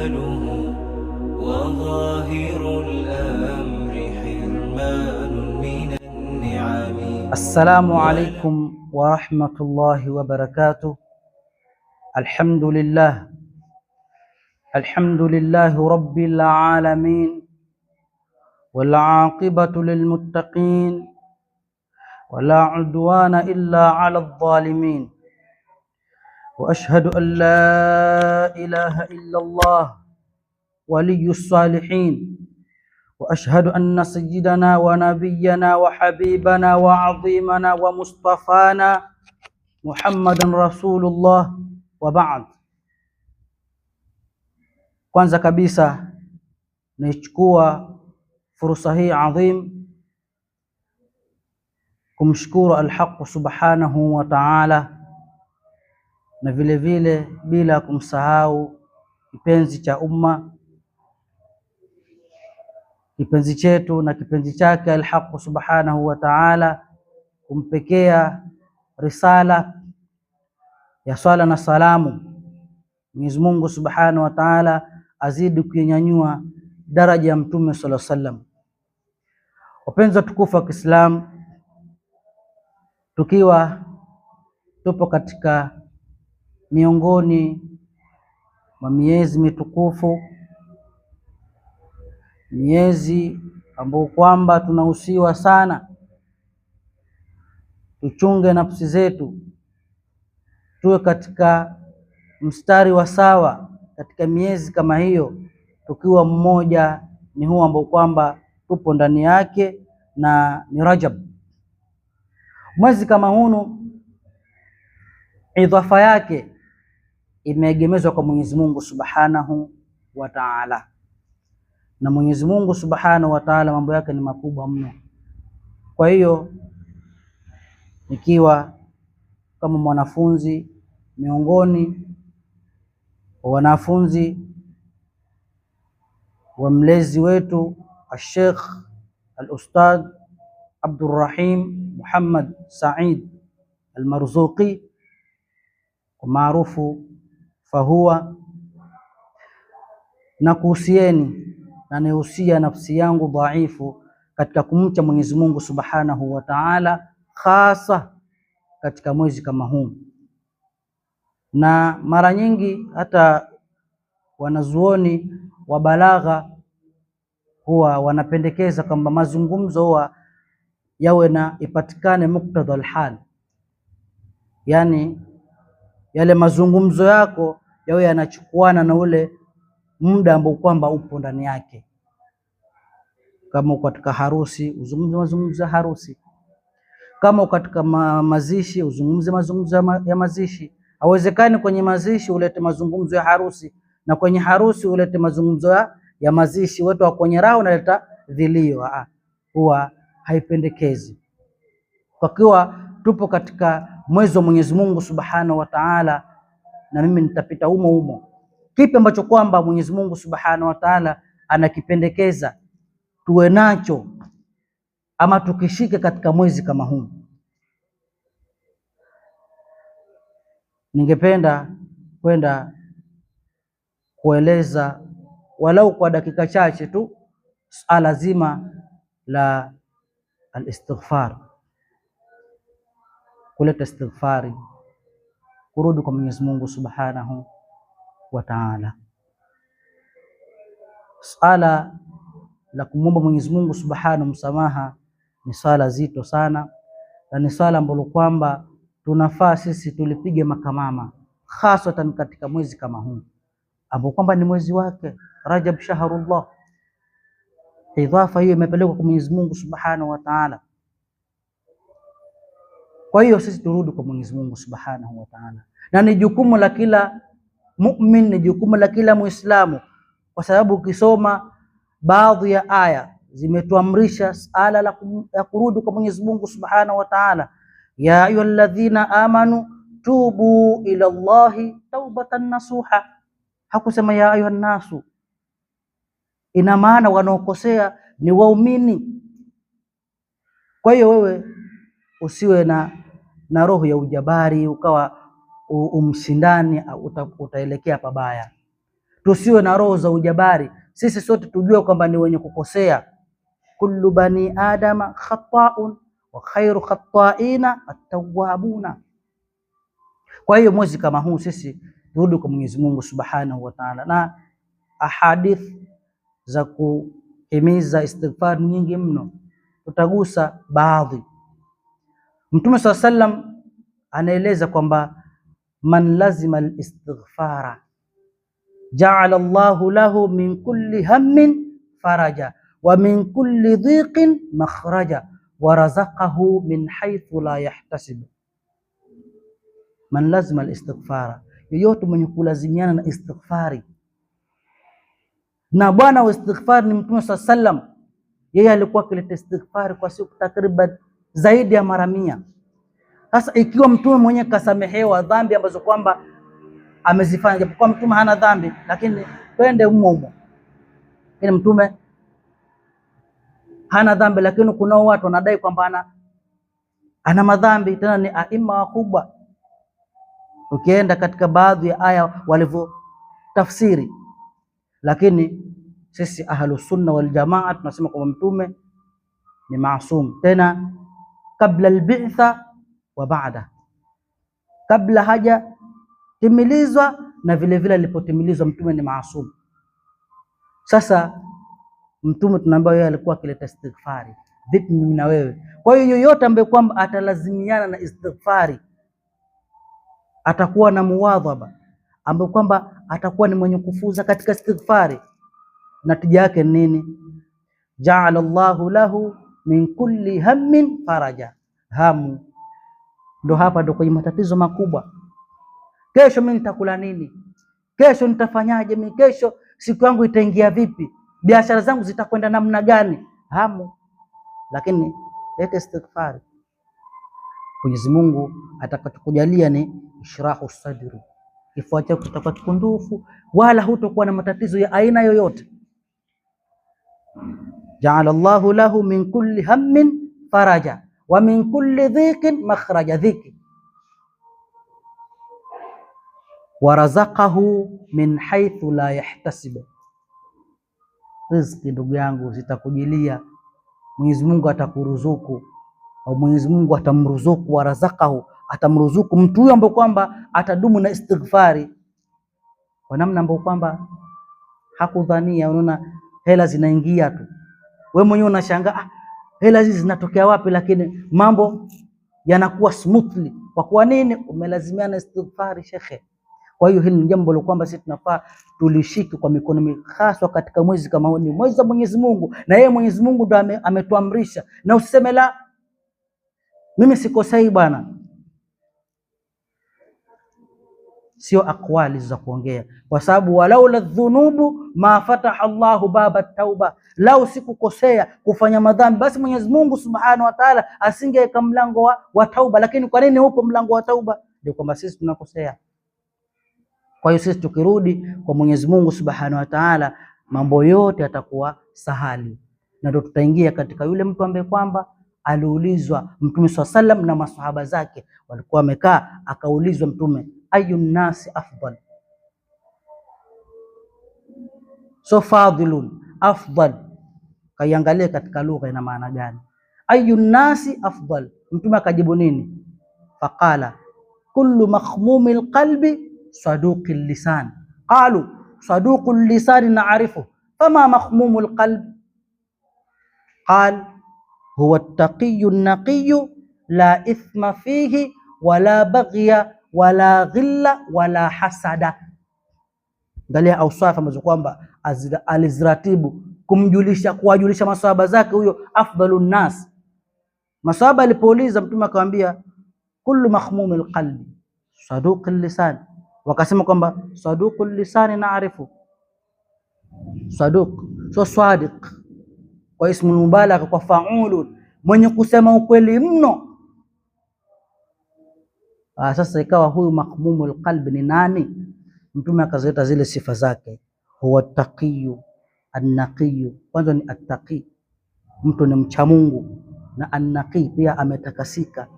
كماله وظاهر الأمر حرمان من النعم. السلام عليكم ورحمة الله وبركاته. الحمد لله رب العالمين، والعاقبة للمتقين، ولا عدوان إلا على الظالمين، وأشهد أن لا إله إلا الله ولي الصالحين، وأشهد أن سيدنا ونبينا وحبيبنا وعظيمنا ومصطفانا محمد رسول الله وبعد. Kwanza kabisa naichukua fursa hii adhim kumshukuru Al-Haq subhanahu wa ta'ala, na vile vile bila kumsahau kipenzi cha umma, kipenzi chetu na kipenzi chake Al-Haq subhanahu wa ta'ala, kumpekea risala ya swala na salamu. Mwenyezi Mungu subhanahu wa ta'ala azidi kunyanyua daraja ya Mtume sallallahu alaihi wasallam. Wapenzi watukufu wa Kiislamu, tukiwa tupo katika miongoni mwa miezi mitukufu, miezi ambayo kwamba tunahusiwa sana tuchunge nafsi zetu, tuwe katika mstari wa sawa katika miezi kama hiyo, tukiwa mmoja ni huu ambao kwamba tupo ndani yake, na ni Rajab. Mwezi kama hunu idhafa yake imeegemezwa kwa Mwenyezi Mungu subhanahu wa ta'ala, na Mwenyezi Mungu subhanahu wa ta'ala mambo yake ni makubwa mno. Kwa hiyo nikiwa kama mwanafunzi miongoni wa wanafunzi wa mlezi wetu Sheikh Al-Ustadh Abdurrahim Muhammad Said Al-Marzuqi maarufu Fahuwa, na kuhusieni na nihusia nafsi yangu dhaifu katika kumcha Mwenyezi Mungu subhanahu wa ta'ala, hasa katika mwezi kama huu. Na mara nyingi hata wanazuoni wa balagha huwa wanapendekeza kwamba mazungumzo huwa yawe na ipatikane muktadha alhal, yani yale mazungumzo yako yawe yanachukuana na ule muda ambao kwamba upo ndani yake. Kama uko katika harusi uzungumze mazungumzo ya harusi, kama uko katika mazishi uzungumze mazungumzo ya mazishi. Hawezekani kwenye mazishi ulete mazungumzo ya harusi na kwenye harusi ulete mazungumzo ya mazishi. Watu wa kwenye rao unaleta dhilio, huwa haipendekezi. Kwa kuwa tupo katika mwezi wa Mwenyezi Mungu subhanahu wa ta'ala, na mimi nitapita humo, kipi ambacho kwamba Mwenyezi Mungu subhanahu wa ta'ala anakipendekeza tuwe nacho ama tukishike katika mwezi kama huu. Ningependa kwenda kueleza walau kwa dakika chache tu suala zima la al-istighfar, kuleta istighfari, kurudi kwa Mwenyezi Mungu subhanahu wa ta'ala. Suala la kumwomba Mwenyezi Mungu subhanahu msamaha ni swala zito sana, na ni swala ambalo kwamba tunafaa sisi tulipige makamama, hasatan katika mwezi kama huu ambao kwamba ni mwezi wake Rajab, shahrullah. Idhafa hiyo imepelekwa kwa Mwenyezi Mungu subhanahu wa ta'ala. Kwa hiyo sisi turudi kwa Mwenyezi Mungu subhanahu wa ta'ala, na ni jukumu la kila mu'min, ni jukumu la kila Muislamu, kwa sababu ukisoma baadhi ya aya zimetuamrisha sala la kurudi kwa Mwenyezi Mungu subhanahu wa ta'ala. Ya ayyuhalladhina amanu tubu ila Allahi taubatan nasuha. Hakusema ya ayuhan nasu. Ina maana wanaokosea ni waumini. Kwa hiyo wewe usiwe na roho ya ujabari ukawa umshindani, utaelekea pabaya. tusiwe na roho za ujabari. Sisi sote tujue kwamba ni wenye kukosea. Kullu bani adama khata'un wa khairu khata'ina at-tawwabuna. Kwa hiyo mwezi kama huu sisi turudi kwa Mwenyezi Mungu Subhanahu wa Ta'ala, na ahadith za kuhimiza istighfar nyingi mno, tutagusa baadhi. Mtume sallallahu alayhi wasallam anaeleza kwamba man lazima al-istighfara ja'ala Allahu lahu min kulli hammin faraja wa min kulli dhiqin makhraja wa razaqahu min haythu la yahtasib. Man lazima al-istighfara, yoyote mwenye kulazimiana na istighfari. Na bwana wa istighfar ni Mtume sallallahu alayhi wasallam. Yeye alikuwa akileta istighfari kwa siku takriban zaidi ya mara 100. Sasa ikiwa mtume mwenyewe kasamehewa dhambi ambazo kwamba amezifanya, japokuwa mtume hana dhambi, lakini twende humo, lakini mtume hana dhambi, lakini kuna watu wanadai kwamba ana madhambi, tena ni aima wakubwa. Ukienda katika baadhi ya aya walivyo tafsiri, lakini sisi ahlus sunna wal jamaa tunasema kwamba mtume ni maasum, tena kabla al-bi'tha wa ba'da, kabla haja timilizwa na vile vile alipotimilizwa mtume ni maasum. Sasa mtume tunaambiwa yeye alikuwa akileta istighfari, vipi mimi na wewe? Kwa hiyo yoyote ambaye kwamba atalazimiana na istighfari atakuwa na muwadhaba, ambaye kwamba atakuwa ni mwenye kufuza katika istighfari, natija yake nini? Ja'ala Allahu lahu min kulli hammin faraja. Hamu ndo hapa ndo kwenye matatizo makubwa. Kesho mimi nitakula nini? Kesho nitafanyaje? Mimi kesho siku yangu itaingia vipi? Biashara zangu zitakwenda namna gani? Hamu. Lakini leta istighfar, Mwenyezi Mungu atakachokujalia ni ishrahu sadri, kifua chako kitakuwa kikundufu, wala hutokuwa na matatizo ya aina yoyote. Ja'ala Allahu lahu min kulli hammin faraja wa min kulli dhiqin makhraja, dhiki wa razaqahu min haythu la yahtasib. Riziki ndugu yangu zitakujilia, Mwenyezi Mungu atakuruzuku, au Mwenyezi Mungu atamruzuku, wa razaqahu, atamruzuku mtu huyo ambaye kwamba atadumu na istighfari kwa namna ambayo kwamba hakudhania. Unaona hela zinaingia tu, wewe mwenyewe unashangaa hela hizi zinatokea wapi, lakini mambo yanakuwa smoothly. Kwa kuwa nini? Umelazimiana istighfari, shekhe. Kwa hiyo hili ni jambo la kwamba sisi tunafaa tulishike kwa mikono mikhaso katika mwezi kama huu. Ni mwezi wa Mwenyezi Mungu, na yeye Mwenyezi Mungu ndo ametuamrisha, na usiseme la mimi sikosei bwana. Sio akwali za kuongea, kwa sababu walaula dhunubu ma fataha Allahu baba tauba, lau sikukosea kufanya madhambi basi Mwenyezi Mungu Subhanahu wa Ta'ala asingeweka mlango wa tauba. Lakini kwa nini upo mlango wa tauba? Ndio kwamba sisi tunakosea. Kwa hiyo sisi tukirudi kwa Mwenyezi Mungu Subhanahu wa Ta'ala, mambo yote yatakuwa sahali, na ndio tutaingia katika yule mtu ambaye kwamba aliulizwa Mtume SAW na masahaba zake walikuwa wamekaa, akaulizwa Mtume, ayun nasi afdal, so fadilun afdal, kaiangalia katika lugha ina maana gani? Ayun nasi afdal, Mtume akajibu nini? Faqala kullu makhmumil qalbi saduqil lisan. Qalu saduqul lisan na'rifu fama makhmumul qalb? Qal huwa at-taqiyyu an-naqiyyu la ithma fihi wala baghya wala ghilla wala hasada. Angalia ausafa ambazo kwamba aliziratibu kuwajulisha maswahaba zake huyo afdalun nas. Maswahaba alipouliza Mtume akamwambia kullu makhmumil qalbi saduqul lisan, wakasema kwamba saduqul lisan naarifu. Saduq so sadiq kwa ismu mubalagha, kwa faulun, mwenye kusema ukweli mno. Sasa ikawa huyu makhmumul qalbi ni nani? Mtume akazileta zile sifa zake, huwa taqiyu an-naqiyu. Kwanza ni attaqi, mtu ni mcha Mungu, na an-naqi pia ametakasika.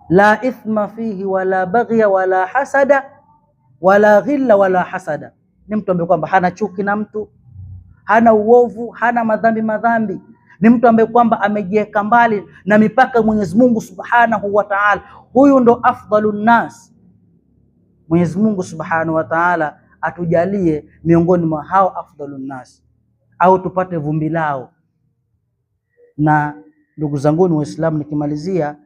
La ithma fihi wala baghya wala hasada wala ghilla wala hasada, ni mtu ambaye kwamba hana chuki na mtu, hana uovu, hana madhambi. Ni mtu ambaye kwamba amejiweka mbali na mipaka Mwenyezi Mungu Subhanahu wa Ta'ala. Huyu ndo afdalun nas. Mwenyezi Mungu Subhanahu wa Ta'ala atujalie miongoni mwa hao afdalun nas, au tupate vumbi lao. Na ndugu zangu ni Waislamu, nikimalizia,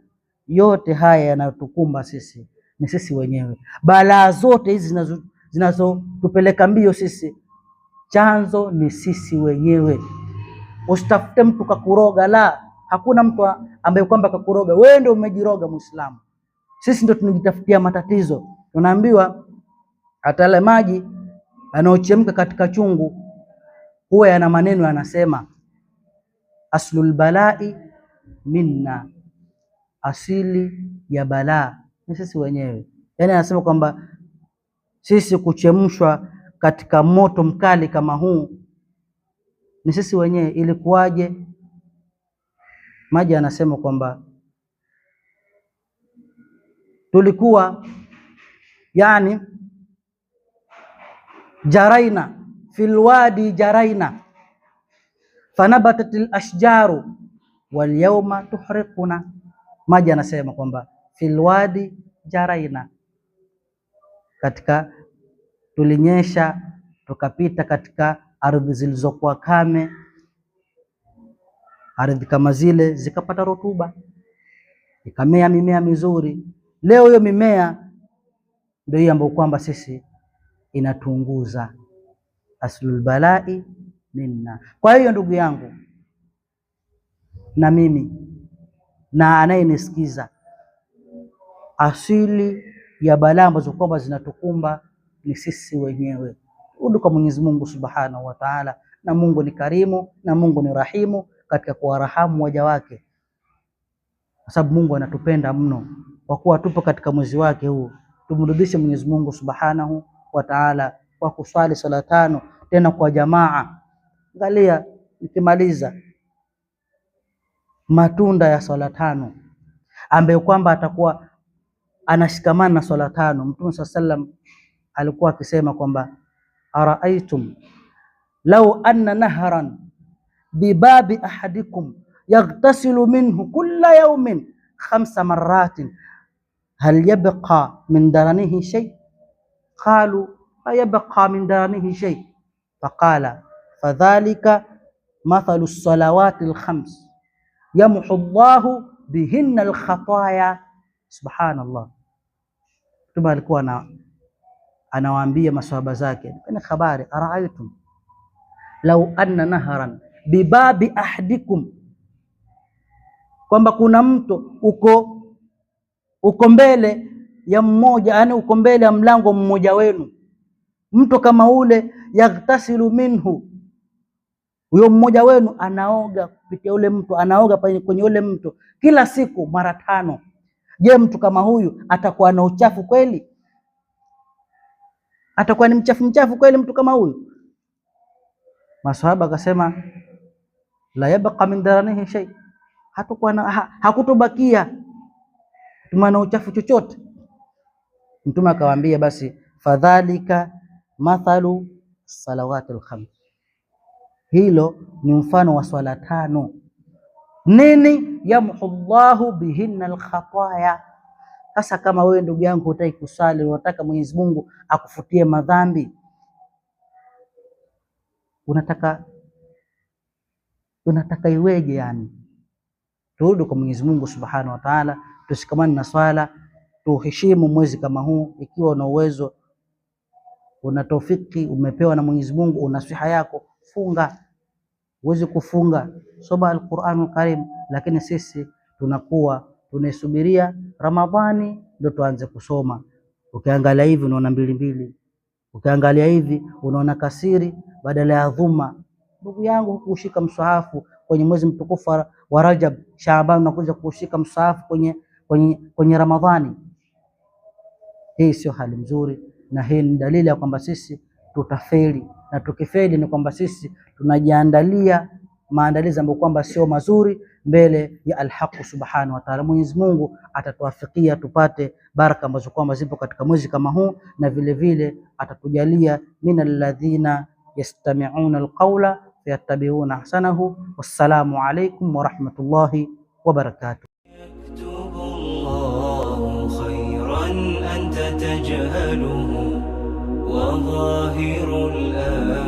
yote haya yanayotukumba sisi ni sisi wenyewe. Balaa zote hizi zinazotupeleka mbio sisi, chanzo ni sisi wenyewe. Usitafute mtu kakuroga, la, hakuna mtu ambaye kwamba kakuroga, wewe ndio umejiroga Muislamu. Sisi ndio tunajitafutia matatizo. Tunaambiwa hata yale maji yanayochemka katika chungu huwa yana maneno yanasema, aslul balai minna, asili ya balaa ni sisi wenyewe. Yaani anasema kwamba sisi kuchemshwa katika moto mkali kama huu ni sisi wenyewe. Ilikuwaje? Maji anasema kwamba tulikuwa yani jaraina fil wadi jaraina fanabatatil ashjaru wal yawma tuhriquna. Maji anasema kwamba fil wadi jaraina, katika tulinyesha tukapita katika ardhi zilizokuwa kame, ardhi kama zile zikapata rutuba, ikamea mimea mizuri. Leo hiyo mimea ndio hiyo ambayo kwamba sisi inatuunguza. Aslul balai minna. Kwa hiyo ndugu yangu na mimi na anayenisikiza, asili ya balaa ambazo kwamba zinatukumba ni sisi wenyewe. Rudi kwa Mwenyezi Mungu Subhanahu wa Ta'ala, na Mungu ni karimu na Mungu ni rahimu katika kuwarahamu waja wake, kwa sababu Mungu anatupenda mno. Kwa kuwa tupo katika mwezi wake huu, tumrudishe Mwenyezi Mungu Subhanahu wa Ta'ala kwa kuswali sala tano, tena kwa jamaa. Angalia, nikimaliza matunda ya swala tano ambaye kwamba atakuwa anashikamana na swala tano. Mtume sallam alikuwa akisema kwamba araaitum law anna nahran bibabi ahadikum yaghtasilu minhu kulla yawmin 5 marratin hal yabqa min daranihi shay? Qalu la yabqa min daranihi shay. Faqala fadhalika mathalu as-salawati al-5 yamhu Allahu bihinna al-khataya. Subhanallah. Mtume alikuwa anawaambia maswahaba zake, ni habari, araaitum law anna nahran bibabi ahdikum, kwamba kuna mto uko mbele ya mmoja, yani uko mbele ya mlango mmoja wenu, mto kama ule, yaghtasilu minhu, huyo mmoja wenu anaoga kupitia ule mto, anaoga kwenye ule mto kila siku mara 5. Je, mtu kama huyu atakuwa na uchafu kweli? Atakuwa ni mchafu kweli mtu kama huyu? Maswahaba akasema la yabqa min daranihi shay, hakutobakia tumana uchafu chochote. Mtume akawaambia basi fadhalika mathalu salawatil 5, hilo ni mfano wa swala 5. Nini? Yamhu Allahu bihinna al-khataya. Sasa kama wewe ndugu yangu hutaki kusali, unataka Mwenyezi Mungu akufutie madhambi, unataka iweje? Yani turudi kwa Mwenyezi Mungu Subhanahu wa Ta'ala, tushikamane na swala, tuheshimu mwezi kama huu. Ikiwa una uwezo, una taufiki, umepewa na Mwenyezi Mungu, una siha yako, funga. Uweze kufunga, soma al-Qur'anul Karim, lakini sisi tunakuwa tunaisubiria Ramadhani ndio tuanze kusoma. Ukiangalia hivi unaona 2, ukiangalia hivi unaona kasiri badala ya dhuma. Ndugu yangu, kushika msahafu kwenye mwezi mtukufu wa Rajab, Shaaban, unakuja kushika msahafu kwenye Ramadhani. Hii sio hali nzuri, na hii ni dalili ya kwamba sisi tutafeli, na tukifeli ni kwamba sisi tunajiandalia maandalizi ambayo kwamba sio mazuri mbele ya Alhaq subhanahu wa ta'ala. Mwenyezi Mungu atatuafikia tupate baraka ambazo kwamba zipo katika mwezi kama huu, na vile vile atatujalia minal ladhina yastami'una alqawla fayattabi'una ahsanahu. Wassalamu alaykum wa rahmatullahi wa barakatuh. يكتب الله خيرا أنت تجهله وظاهر الآن